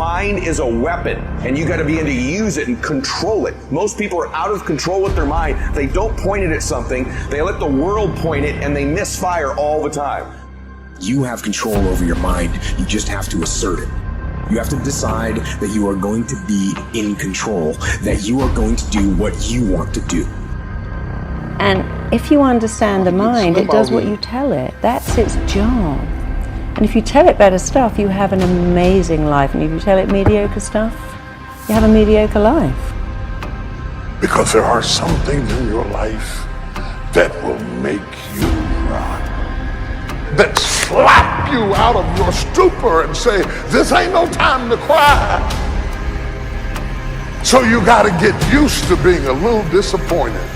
mind is a weapon, and you got to begin to use it and control it. Most people are out of control with their mind. They don't point it at something. They let the world point it, and they misfire all the time. You have control over your mind. You just have to assert it. You have to decide that you are going to be in control, that you are going to do what you want to do. And if you understand the mind, it does what you tell it. That's its job. And if you tell it better stuff, you have an amazing life. And if you tell it mediocre stuff, you have a mediocre life. Because there are some things in your life that will make you run, that slap you out of your stupor and say, this ain't no time to cry. So you got to get used to being a little disappointed.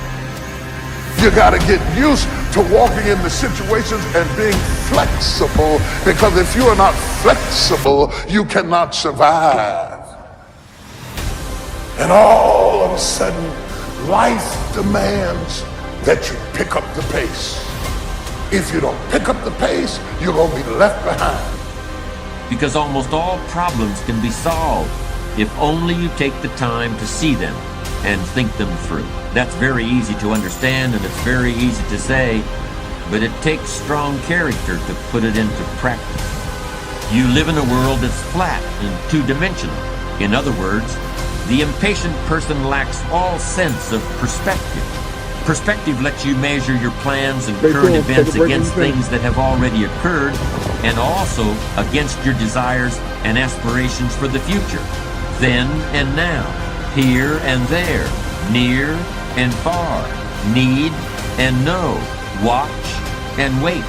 You got to get used to walking into situations and being flexible, because if you are not flexible, you cannot survive. And all of a sudden, life demands that you pick up the pace. If you don't pick up the pace, you're going to be left behind. Because almost all problems can be solved if only you take the time to see them and think them through. That's very easy to understand, and it's very easy to say, but it takes strong character to put it into practice. You live in a world that's flat and two-dimensional. In other words, the impatient person lacks all sense of perspective. Perspective lets you measure your plans and current events against things that have already occurred, and also against your desires and aspirations for the future. Then and now, here and there, near and far, need and know, watch and wait.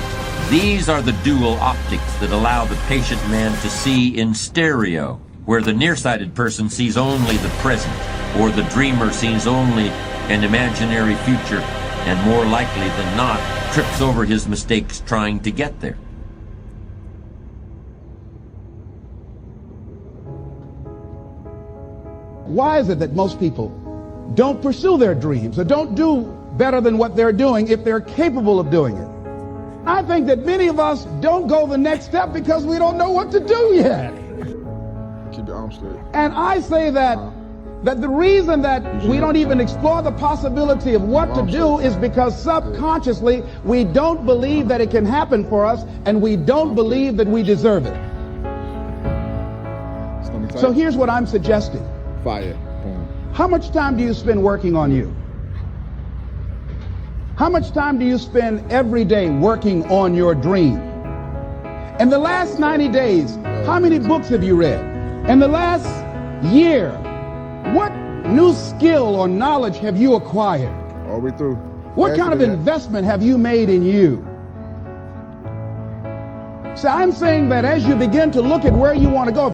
These are the dual optics that allow the patient man to see in stereo, where the nearsighted person sees only the present, or the dreamer sees only an imaginary future, and more likely than not, trips over his mistakes trying to get there. Why is it that most people don't pursue their dreams or don't do better than what they're doing if they're capable of doing it? I think that many of us don't go the next step because we don't know what to do yet. Keep your arms straight. And I say that the reason that we don't even explore the possibility of what to do is because subconsciously we don't believe that it can happen for us, and we don't believe that we deserve it. So here's what I'm suggesting. Fire. Boom. How much time do you spend working on you? How much time do you spend every day working on your dream? In the last 90 days, how many books have you read? In the last year, what new skill or knowledge have you acquired? All the way through. What kind of investment have you made in you? So I'm saying that as you begin to look at where you want to go,